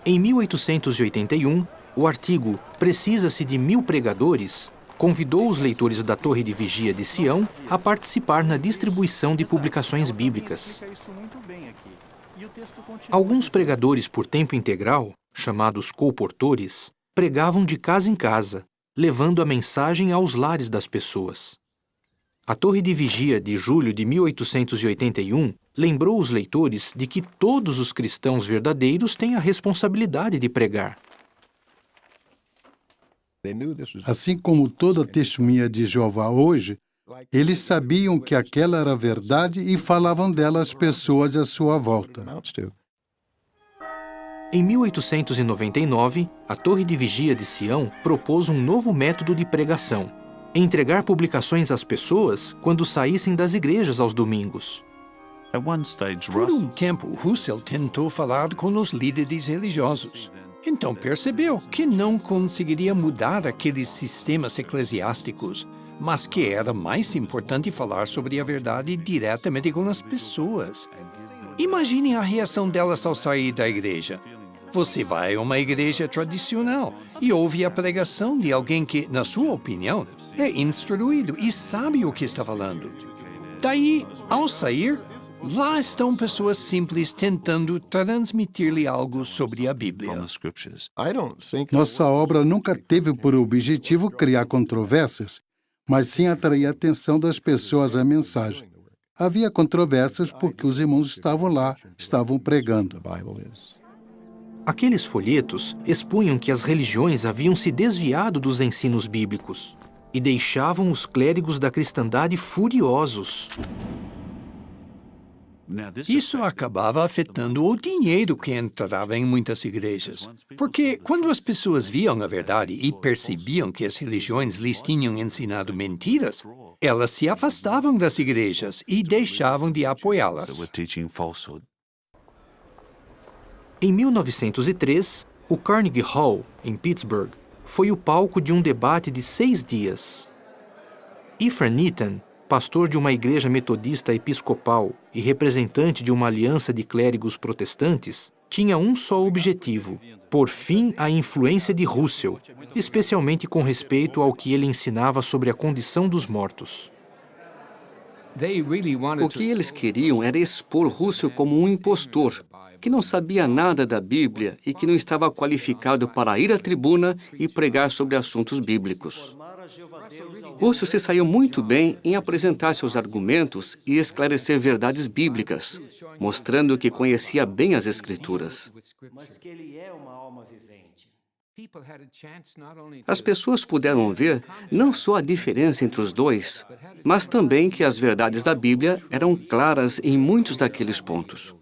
Em 1881, o artigo Precisa-se de 1000 pregadores convidou os leitores da Torre de Vigia de Sião a participar na distribuição de publicações bíblicas. Alguns pregadores por tempo integral, chamados colportores, pregavam de casa em casa, levando a mensagem aos lares das pessoas. A Torre de Vigia de julho de 1881 lembrou os leitores de que todos os cristãos verdadeiros têm a responsabilidade de pregar. Assim como toda testemunha de Jeová hoje, eles sabiam que aquela era a verdade e falavam dela às pessoas à sua volta. Em 1899, a Torre de Vigia de Sião propôs um novo método de pregação: entregar publicações às pessoas quando saíssem das igrejas aos domingos. Por um tempo, Russell tentou falar com os líderes religiosos. Então percebeu que não conseguiria mudar aqueles sistemas eclesiásticos, mas que era mais importante falar sobre a verdade diretamente com as pessoas. Imagine a reação delas ao sair da igreja. Você vai a uma igreja tradicional e ouve a pregação de alguém que, na sua opinião, é instruído e sabe o que está falando. Daí, ao sair, lá estão pessoas simples tentando transmitir-lhe algo sobre a Bíblia. Nossa obra nunca teve por objetivo criar controvérsias, mas sim atrair a atenção das pessoas à mensagem. Havia controvérsias porque os irmãos estavam lá, estavam pregando. Aqueles folhetos expunham que as religiões haviam se desviado dos ensinos bíblicos e deixavam os clérigos da cristandade furiosos. Isso acabava afetando o dinheiro que entrava em muitas igrejas. Porque quando as pessoas viam a verdade e percebiam que as religiões lhes tinham ensinado mentiras, elas se afastavam das igrejas e deixavam de apoiá-las. Em 1903, o Carnegie Hall, em Pittsburgh, foi o palco de um debate de 6 dias. Ephraim Eaton, pastor de uma igreja metodista episcopal e representante de uma aliança de clérigos protestantes, tinha um só objetivo: pôr fim à influência de Russell, especialmente com respeito ao que ele ensinava sobre a condição dos mortos. O que eles queriam era expor Russell como um impostor, que não sabia nada da Bíblia e que não estava qualificado para ir à tribuna e pregar sobre assuntos bíblicos. Russell se saiu muito bem em apresentar seus argumentos e esclarecer verdades bíblicas, mostrando que conhecia bem as Escrituras. As pessoas puderam ver não só a diferença entre os dois, mas também que as verdades da Bíblia eram claras em muitos daqueles pontos.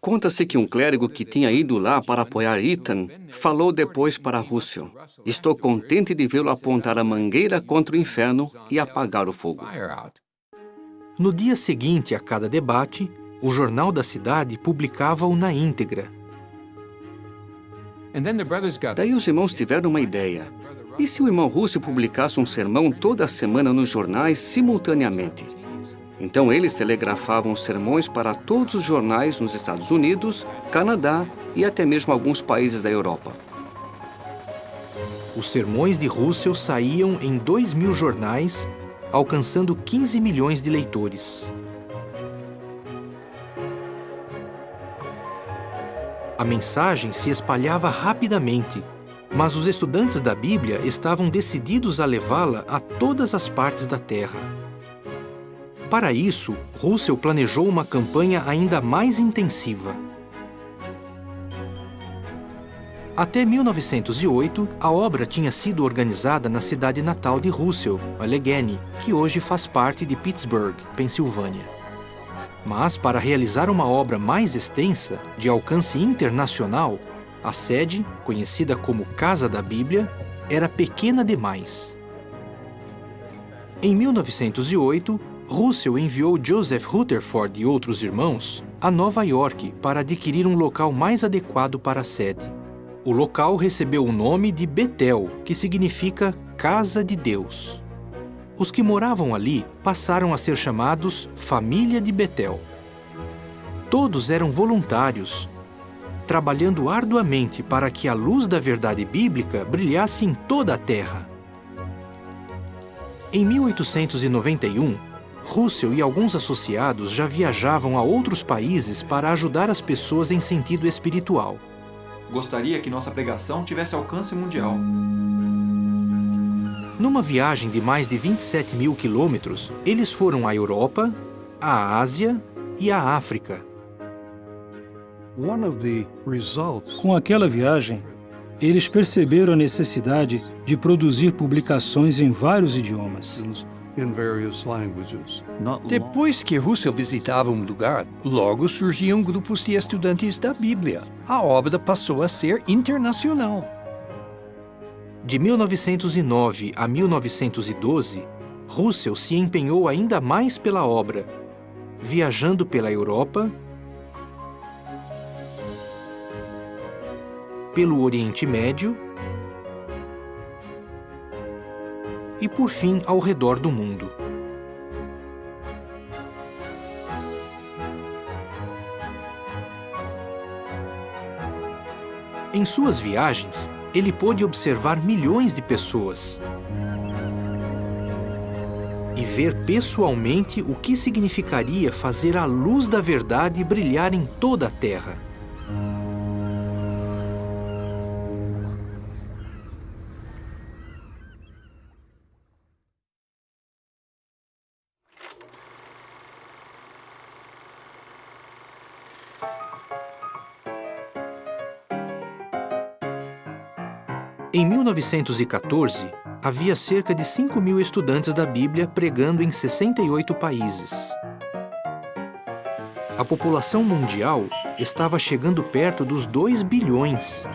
Conta-se que um clérigo que tinha ido lá para apoiar Eaton falou depois para Russell: "Estou contente de vê-lo apontar a mangueira contra o inferno e apagar o fogo." No dia seguinte a cada debate, o jornal da cidade publicava-o na íntegra. Daí os irmãos tiveram uma ideia. E se o irmão Russell publicasse um sermão toda semana nos jornais simultaneamente? Então eles telegrafavam sermões para todos os jornais nos Estados Unidos, Canadá e até mesmo alguns países da Europa. Os sermões de Russell saíam em 2.000 jornais, alcançando 15 milhões de leitores. A mensagem se espalhava rapidamente, mas os estudantes da Bíblia estavam decididos a levá-la a todas as partes da Terra. Para isso, Russell planejou uma campanha ainda mais intensiva. Até 1908, a obra tinha sido organizada na cidade natal de Russell, Allegheny, que hoje faz parte de Pittsburgh, Pensilvânia. Mas, para realizar uma obra mais extensa, de alcance internacional, a sede, conhecida como Casa da Bíblia, era pequena demais. Em 1908, Russell enviou Joseph Rutherford e outros irmãos a Nova York para adquirir um local mais adequado para a sede. O local recebeu o nome de Betel, que significa Casa de Deus. Os que moravam ali passaram a ser chamados Família de Betel. Todos eram voluntários. trabalhando arduamente para que a luz da verdade bíblica brilhasse em toda a Terra. Em 1891, Russell e alguns associados já viajavam a outros países para ajudar as pessoas em sentido espiritual. Gostaria que nossa pregação tivesse alcance mundial. Numa viagem de mais de 27 mil quilômetros, eles foram à Europa, à Ásia e à África. Com aquela viagem, eles perceberam a necessidade de produzir publicações em vários idiomas. Depois que Russell visitava um lugar, logo surgiam grupos de estudantes da Bíblia. A obra passou a ser internacional. De 1909 a 1912, Russell se empenhou ainda mais pela obra, viajando pela Europa, pelo Oriente Médio e, por fim, ao redor do mundo. Em suas viagens, ele pôde observar milhões de pessoas e ver pessoalmente o que significaria fazer a luz da verdade brilhar em toda a Terra. Em 1914, havia cerca de 5 mil estudantes da Bíblia pregando em 68 países. A população mundial estava chegando perto dos 2 bilhões.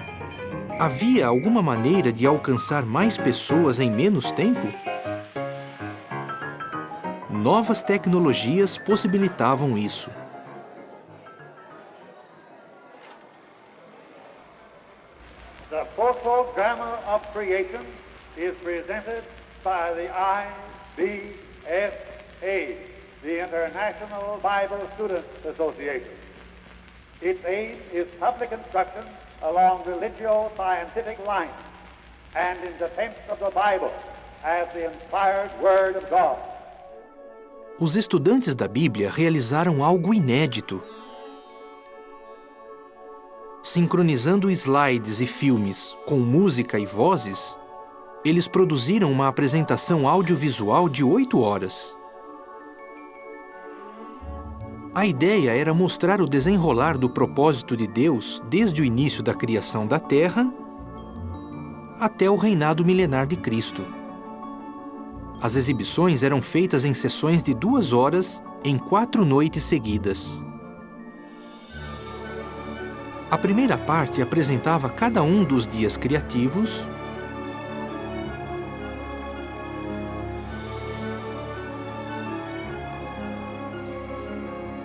Havia alguma maneira de alcançar mais pessoas em menos tempo? Novas tecnologias possibilitavam isso. The fourfold grammar of creation is presented by the IBSA, the International Bible Students Association. Its aim is public instruction along religio-scientific lines and in defense of the Bible as the inspired Word of God. Os estudantes da Bíblia realizaram algo inédito. Sincronizando slides e filmes com música e vozes, eles produziram uma apresentação audiovisual de 8 horas. A ideia era mostrar o desenrolar do propósito de Deus desde o início da criação da Terra até o reinado milenar de Cristo. As exibições eram feitas em sessões de 2 horas em 4 noites seguidas. A primeira parte apresentava cada um dos dias criativos,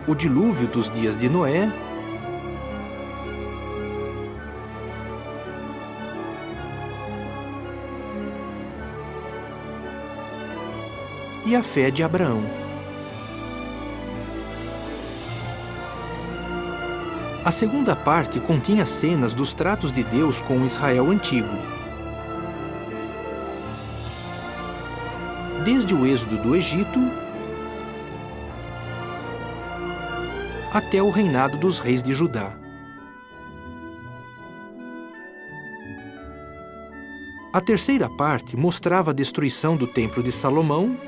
o dilúvio dos dias de Noé, e a fé de Abraão. A segunda parte continha cenas dos tratos de Deus com o Israel antigo. Desde o êxodo do Egito até o reinado dos reis de Judá. A terceira parte mostrava a destruição do Templo de Salomão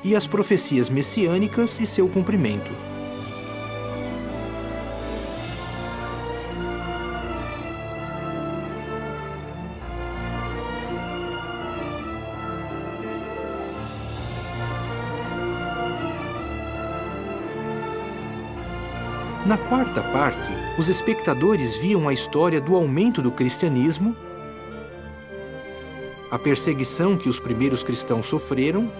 e as profecias messiânicas e seu cumprimento. Na quarta parte, os espectadores viam a história do aumento do cristianismo, a perseguição que os primeiros cristãos sofreram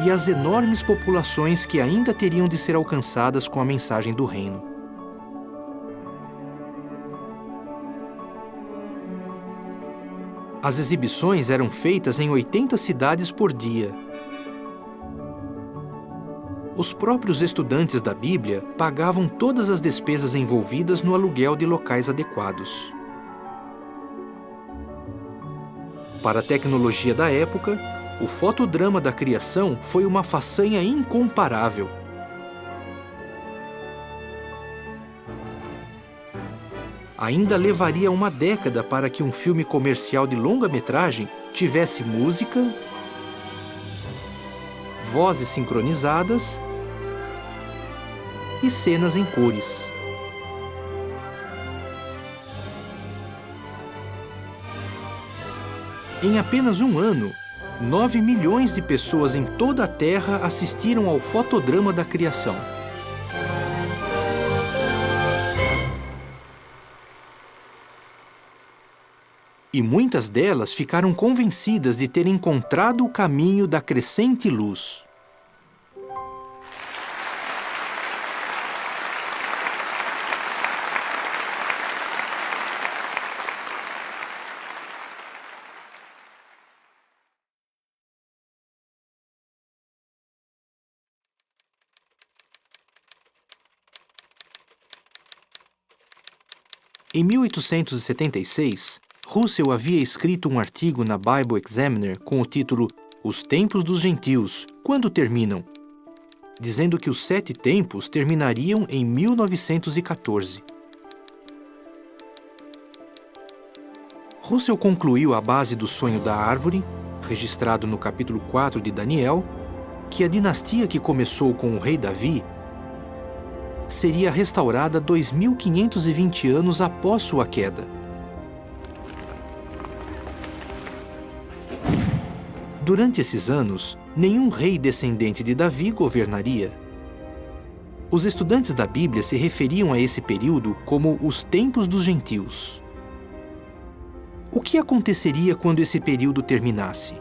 e as enormes populações que ainda teriam de ser alcançadas com a mensagem do reino. As exibições eram feitas em 80 cidades por dia. os próprios estudantes da Bíblia pagavam todas as despesas envolvidas no aluguel de locais adequados. Para a tecnologia da época, o fotodrama da criação foi uma façanha incomparável. Ainda levaria uma década para que um filme comercial de longa-metragem tivesse música, vozes sincronizadas e cenas em cores. Em apenas um ano, 9 milhões de pessoas em toda a Terra assistiram ao fotodrama da criação. E muitas delas ficaram convencidas de ter encontrado o caminho da crescente luz. Em 1876, Russell havia escrito um artigo na Bible Examiner com o título Os Tempos dos Gentios, quando terminam?, dizendo que os 7 tempos terminariam em 1914. Russell concluiu à base do sonho da árvore, registrado no capítulo 4 de Daniel, que a dinastia que começou com o rei Davi seria restaurada 2520 anos após sua queda. Durante esses anos, nenhum rei descendente de Davi governaria. Os estudantes da Bíblia se referiam a esse período como os tempos dos gentios. O que aconteceria quando esse período terminasse?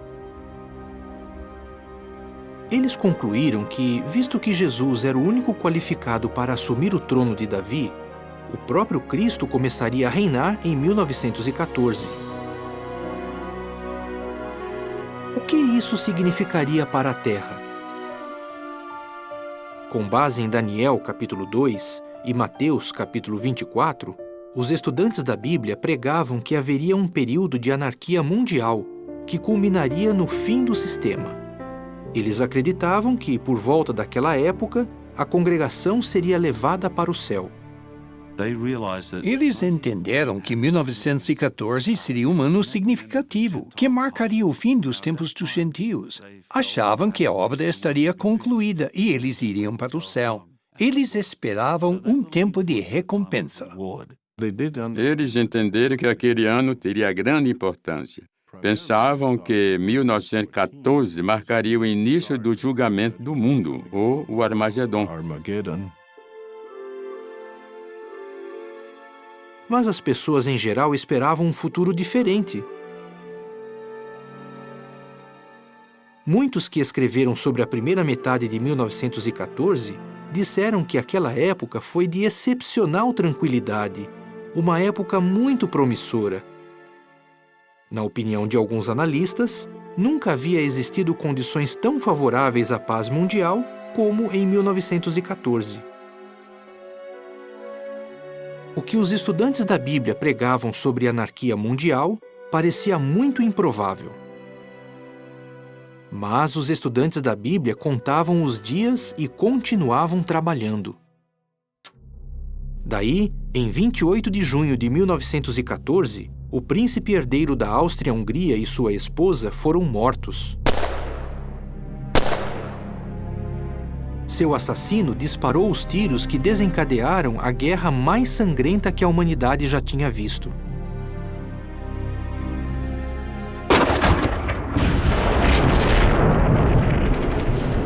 Eles concluíram que, visto que Jesus era o único qualificado para assumir o trono de Davi, o próprio Cristo começaria a reinar em 1914. O que isso significaria para a Terra? Com base em Daniel, capítulo 2, e Mateus, capítulo 24, os estudantes da Bíblia pregavam que haveria um período de anarquia mundial que culminaria no fim do sistema. Eles acreditavam que, por volta daquela época, a congregação seria levada para o céu. Eles entenderam que 1914 seria um ano significativo, que marcaria o fim dos tempos dos gentios. Achavam que a obra estaria concluída e eles iriam para o céu. Eles esperavam um tempo de recompensa. Eles entenderam que aquele ano teria grande importância. Pensavam que 1914 marcaria o início do julgamento do mundo, ou o Armagedon. Mas as pessoas em geral esperavam um futuro diferente. Muitos que escreveram sobre a primeira metade de 1914 disseram que aquela época foi de excepcional tranquilidade, uma época muito promissora. Na opinião de alguns analistas, nunca havia existido condições tão favoráveis à paz mundial como em 1914. O que os estudantes da Bíblia pregavam sobre a anarquia mundial parecia muito improvável. Mas os estudantes da Bíblia contavam os dias e continuavam trabalhando. Daí, em 28 de junho de 1914, o príncipe herdeiro da Áustria-Hungria e sua esposa foram mortos. Seu assassino disparou os tiros que desencadearam a guerra mais sangrenta que a humanidade já tinha visto.